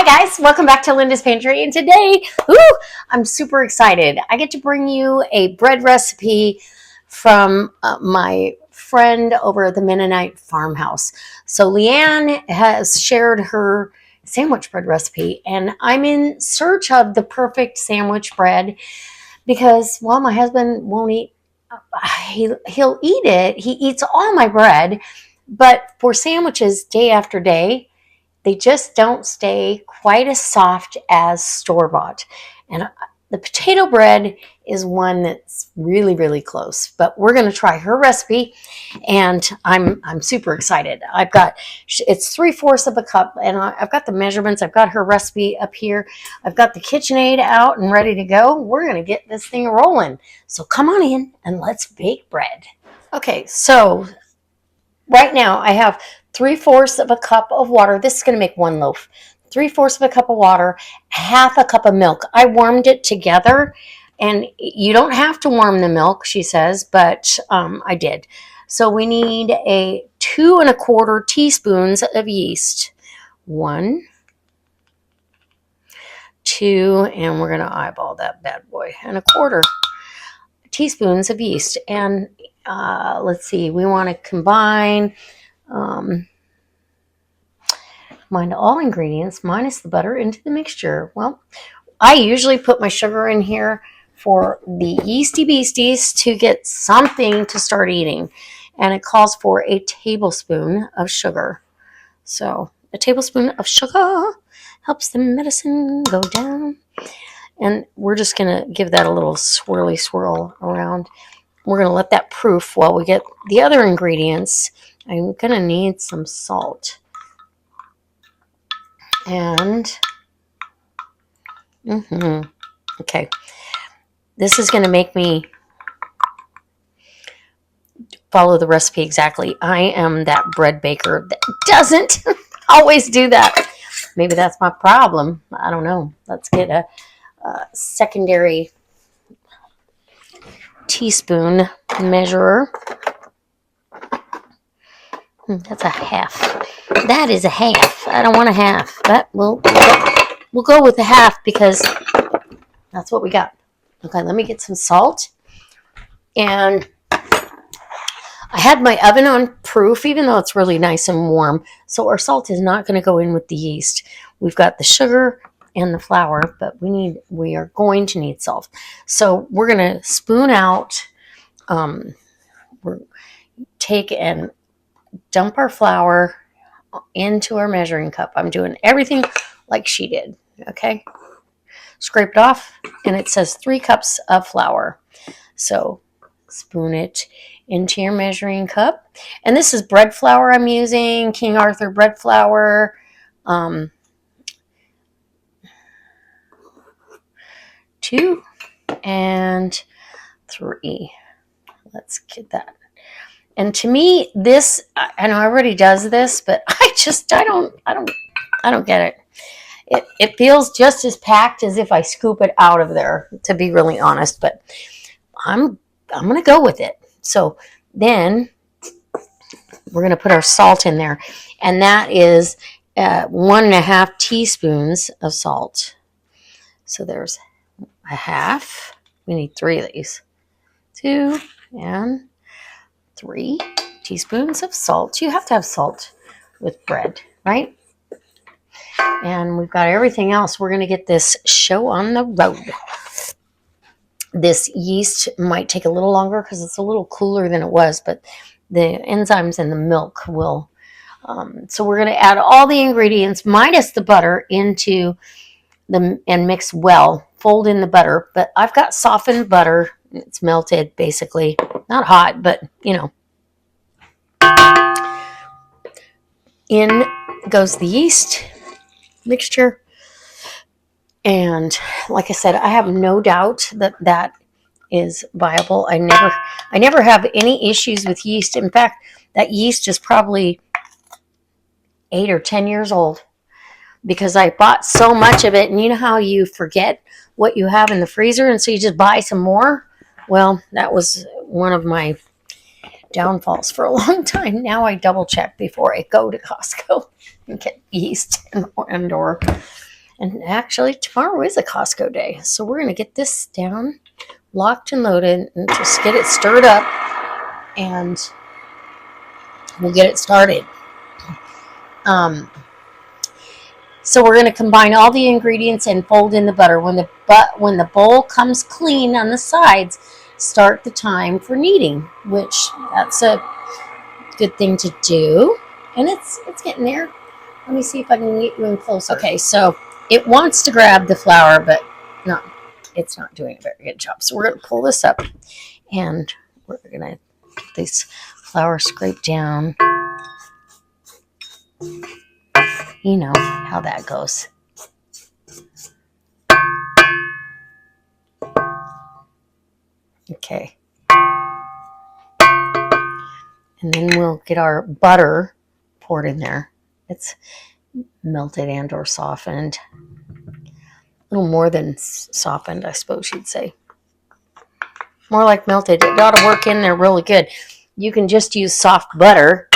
Hi guys, welcome back to Linda's Pantry, and today, I'm super excited. I get to bring you a bread recipe from my friend over at the Mennonite farmhouse. So Leanne has shared her sandwich bread recipe, and I'm in search of the perfect sandwich bread because, well, my husband won't eat. He'll eat it. He eats all my bread, but for sandwiches day after day, they just don't stay quite as soft as store-bought. And the potato bread is one that's really, really close. But we're going to try her recipe, and I'm super excited. It's 3/4 of a cup, and I've got the measurements. I've got her recipe up here. I've got the KitchenAid out and ready to go. We're going to get this thing rolling. So come on in and let's bake bread. Okay, so right now I have 3/4 of a cup of water. This is going to make one loaf. 3/4 of a cup of water, half a cup of milk. I warmed it together, and you don't have to warm the milk, she says, but I did. So we need 2¼ teaspoons of yeast. 1, 2, and we're going to eyeball that bad boy, and 1/4 teaspoons of yeast. And let's see, we want to combine all ingredients minus the butter into the mixture. Well, I usually put my sugar in here for the yeasty beasties to get something to start eating, and it calls for a tablespoon of sugar. So a tablespoon of sugar helps the medicine go down, and we're just gonna give that a little swirly swirl around. We're gonna let that proof while we get the other ingredients. I'm gonna need some salt. And okay, this is going to make me follow the recipe exactly. I am that bread baker that doesn't always do that. Maybe that's my problem. I don't know. Let's get a secondary teaspoon measurer. That's a half. That is a half. I don't want a half, but we'll go with a half because that's what we got. Okay, let me get some salt. And I had my oven on proof, even though it's really nice and warm. So our salt is not going to go in with the yeast. We've got the sugar and the flour, but we are going to need salt. So we're going to spoon out, take and dump our flour into our measuring cup. I'm doing everything like she did, okay? Scraped off, and it says 3 cups of flour. So spoon it into your measuring cup. And this is bread flour I'm using, King Arthur bread flour. 2 and 3. Let's get that. And to me, this, I know everybody does this, but I don't get it. It feels just as packed as if I scoop it out of there, to be really honest, but I'm going to go with it. So then we're going to put our salt in there, and that is 1½ teaspoons of salt. So there's a half. We need 3 of these. 2 and 3 teaspoons of salt. You have to have salt with bread, right? And we've got everything else. We're going to get this show on the road. This yeast might take a little longer because it's a little cooler than it was, but the enzymes in the milk will. So we're going to add all the ingredients minus the butter into and mix well. Fold in the butter, but I've got softened butter. It's melted, basically. Not hot, but, you know. In goes the yeast mixture. And like I said, I have no doubt that is viable. I never have any issues with yeast. In fact, that yeast is probably 8 or 10 years old because I bought so much of it. And you know how you forget what you have in the freezer, and so you just buy some more? Well, that was one of my downfalls for a long time. Now I double check before I go to Costco and get yeast or And actually, tomorrow is a Costco day. So we're going to get this down, locked and loaded, and just get it stirred up. And we'll get it started. So we're going to combine all the ingredients and fold in the butter. When the bowl comes clean on the sides, start the time for kneading, which that's a good thing to do. And it's getting there. Let me see if I can get you in closer. Okay, so it wants to grab the flour, but no, it's not doing a very good job. So we're going to pull this up, and we're going to get this flour scraped down. You know how that goes. Okay. And then we'll get our butter poured in there. It's melted and or softened. A little more than softened, I suppose you'd say. More like melted. It ought to work in there really good. You can just use soft butter.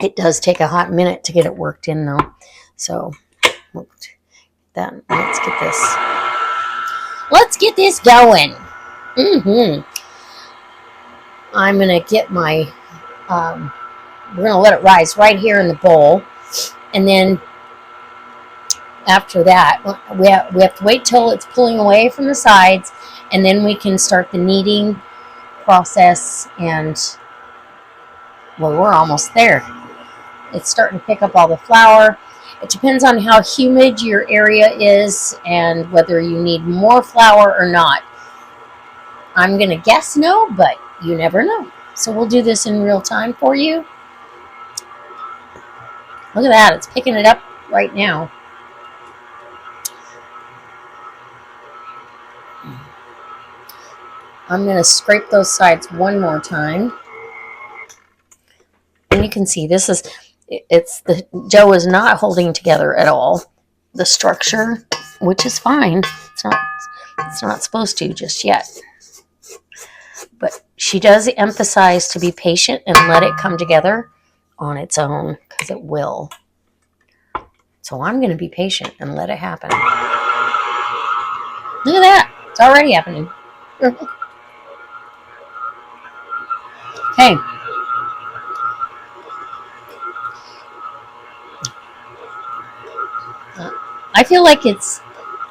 It does take a hot minute to get it worked in, though. So, let's get this. Let's get this going. I'm going to get my... we're going to let it rise right here in the bowl. And then after that, we have to wait till it's pulling away from the sides. And then we can start the kneading process. And, well, we're almost there. It's starting to pick up all the flour. It depends on how humid your area is and whether you need more flour or not. I'm going to guess no, but you never know. So we'll do this in real time for you. Look at that. It's picking it up right now. I'm going to scrape those sides one more time. And you can see this is... the dough is not holding together at all. The structure, which is fine. It's not supposed to just yet. But she does emphasize to be patient and let it come together on its own, because it will. So I'm going to be patient and let it happen. Look at that. It's already happening. Okay. I feel like it's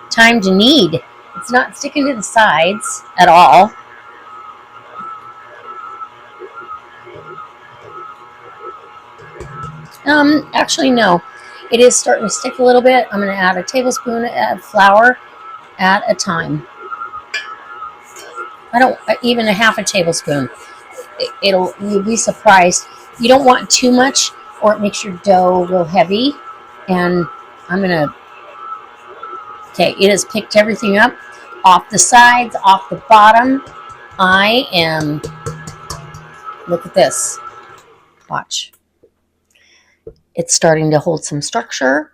time to knead. It's not sticking to the sides at all. Actually, no. It is starting to stick a little bit. I'm going to add a tablespoon of flour at a time. I don't, even a half a tablespoon. You'll be surprised. You don't want too much or it makes your dough real heavy. And I'm going to... Okay, it has picked everything up off the sides, off the bottom. I am... Look at this. Watch. It's starting to hold some structure.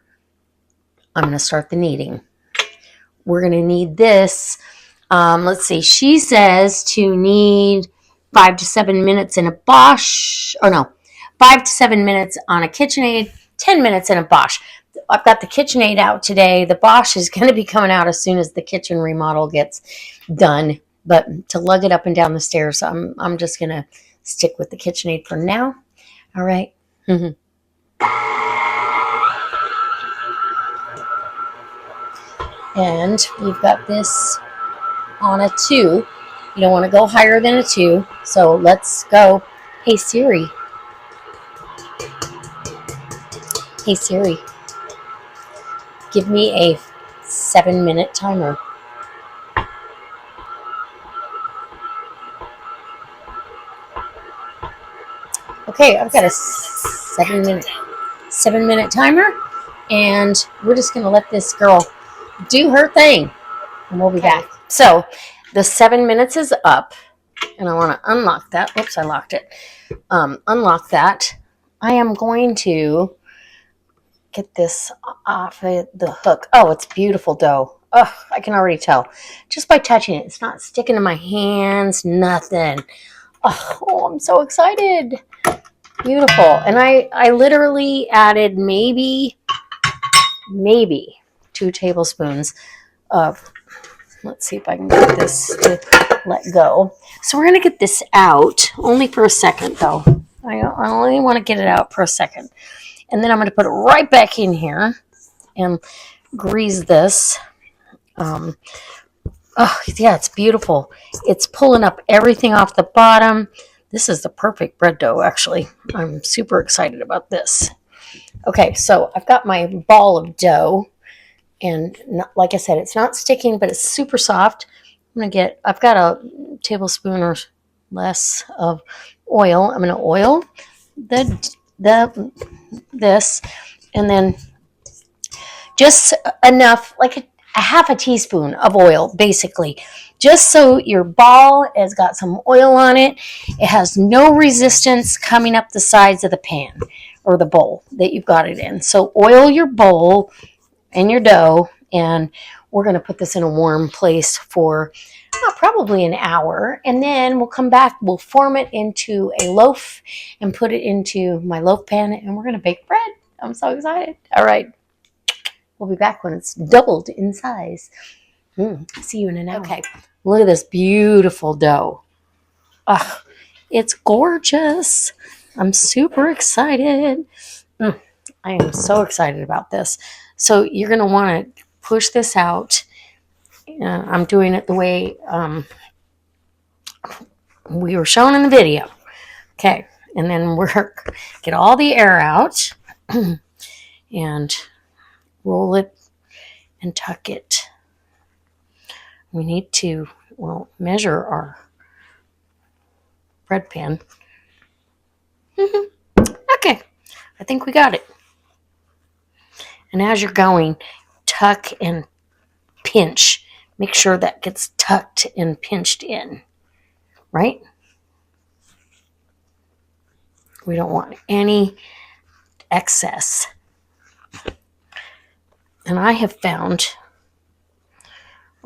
I'm going to start the kneading. We're going to need this. Let's see. She says to knead 5 to 7 minutes in a Bosch. Or no, 5 to 7 minutes on a KitchenAid, 10 minutes in a Bosch. I've got the KitchenAid out today. The Bosch is going to be coming out as soon as the kitchen remodel gets done. But to lug it up and down the stairs, I'm just going to stick with the KitchenAid for now. All right. And we've got this on a 2. You don't want to go higher than a 2. So let's go. Hey Siri. Hey Siri. Give me a 7-minute timer. Okay, I've got a 7-minute timer, and we're just going to let this girl do her thing, and we'll be back. So the 7 minutes is up, and I want to unlock that. Oops, I locked it. Unlock that. I am going to get this off the hook. Oh, it's beautiful dough. Oh, I can already tell. Just by touching it. It's not sticking to my hands, nothing. Oh, I'm so excited. Beautiful. And I literally added maybe 2 tablespoons of, let's see if I can get this to let go. So we're going to get this out, only for a second though. I only want to get it out for a second. And then I'm going to put it right back in here and grease this. Oh, yeah, it's beautiful. It's pulling up everything off the bottom. This is the perfect bread dough, actually. I'm super excited about this. Okay, so I've got my ball of dough. And like I said, it's not sticking, but it's super soft. I've got a tablespoon or less of oil. I'm going to oil this, and then just enough, like a half a teaspoon of oil, basically, just so your ball has got some oil on it. It has no resistance coming up the sides of the pan or the bowl that you've got it in. So oil your bowl and your dough, and we're going to put this in a warm place for probably an hour, and then we'll come back, we'll form it into a loaf and put it into my loaf pan, and we're going to bake bread. I'm so excited. All right, we'll be back when it's doubled in size. See you in an hour. Okay, look at this beautiful dough. It's gorgeous. I'm super excited. I am so excited about this. So you're going to want to push this out. I'm doing it the way we were shown in the video. Okay, and then get all the air out and roll it and tuck it. We need to, measure our bread pan. Okay, I think we got it. And as you're going, tuck and pinch. Make sure that gets tucked and pinched in, right? We don't want any excess. And I have found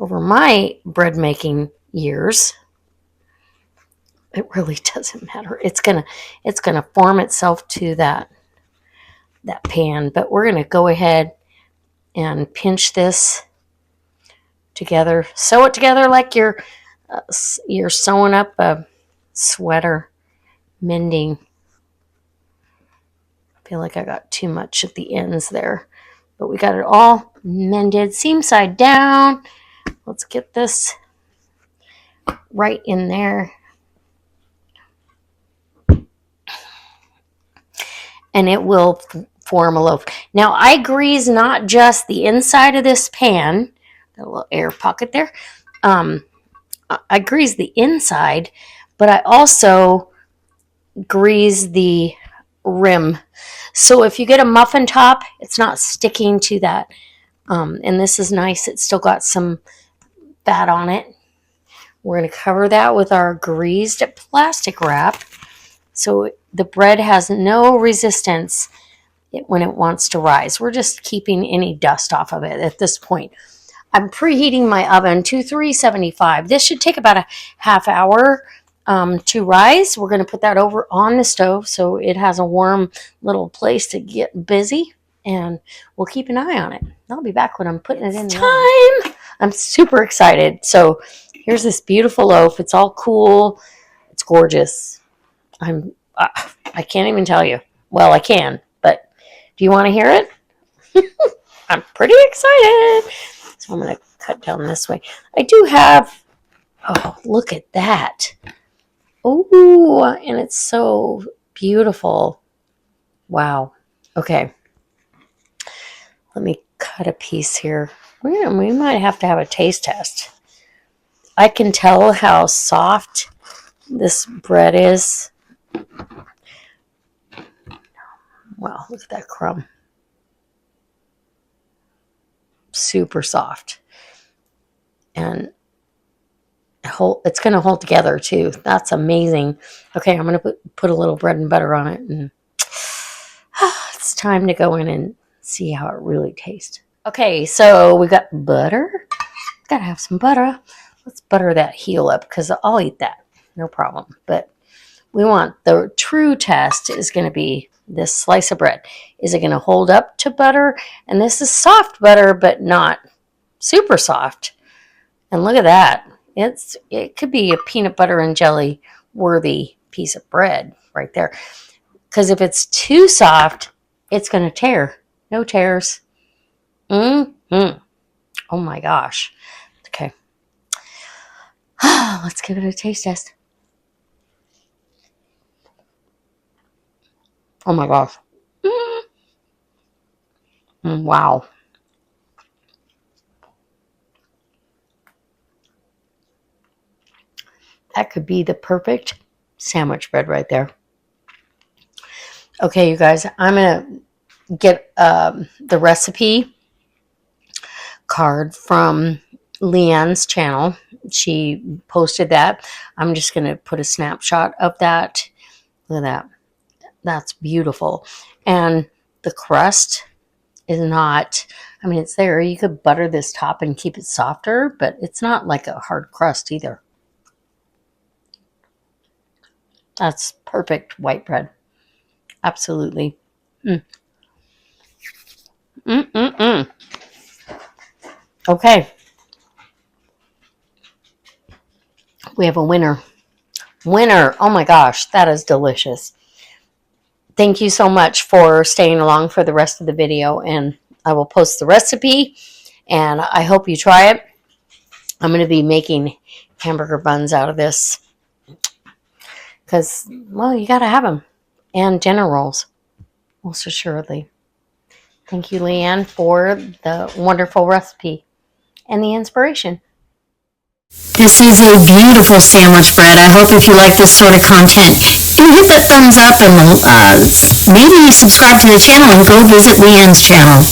over my bread making years, it really doesn't matter. It's gonna form itself to that pan, but we're gonna go ahead and pinch this together. Sew it together like you're sewing up a sweater, mending. I feel like I got too much at the ends there, but we got it all mended, seam side down. Let's get this right in there. And it will form a loaf. Now, I grease not just the inside of this pan, that little air pocket there. I grease the inside, but I also grease the rim. So if you get a muffin top, it's not sticking to that. And this is nice. It's still got some fat on it. We're going to cover that with our greased plastic wrap, so the bread has no resistance when it wants to rise. We're just keeping any dust off of it at this point. I'm preheating my oven to 375. This should take about a half hour to rise. We're going to put that over on the stove so it has a warm little place to get busy, and we'll keep an eye on it. I'll be back when I'm putting it in the oven. I'm super excited. So here's this beautiful loaf. It's all cool. It's gorgeous. I can't even tell you. Well, I can, but do you want to hear it? I'm pretty excited. So I'm going to cut down this way. I do have, look at that. Oh, and it's so beautiful. Wow. Okay. Let me cut a piece here. We might have to have a taste test. I can tell how soft this bread is. Wow, look at that crumb. Super soft. And it's going to hold together too. That's amazing. Okay, I'm going to put a little bread and butter on it. And it's time to go in and see how it really tastes. Okay, so we got butter. Got to have some butter. Let's butter that heel up because I'll eat that. No problem. But we want the true test is going to be this slice of bread. Is it going to hold up to butter? And this is soft butter, but not super soft. And look at that. It could be a peanut butter and jelly worthy piece of bread right there. Because if it's too soft, it's going to tear. No tears. Mm-hmm. Oh my gosh. Okay. Let's give it a taste test. Oh my gosh. Wow. That could be the perfect sandwich bread right there. Okay, you guys, I'm going to get the recipe card from Leanne's channel. She posted that. I'm just going to put a snapshot of that. Look at that. That's beautiful. And the crust is not, I mean, it's there. You could butter this top and keep it softer, but it's not like a hard crust either. That's perfect white bread. Absolutely. Okay. We have a winner. Winner. Oh my gosh, that is delicious. Thank you so much for staying along for the rest of the video, and I will post the recipe, and I hope you try it. I'm going to be making hamburger buns out of this because, well, you got to have them, and dinner rolls, most assuredly. Thank you, Leanne, for the wonderful recipe and the inspiration. This is a beautiful sandwich bread. I hope if you like this sort of content, do hit that thumbs up and maybe subscribe to the channel and go visit Leanne's channel.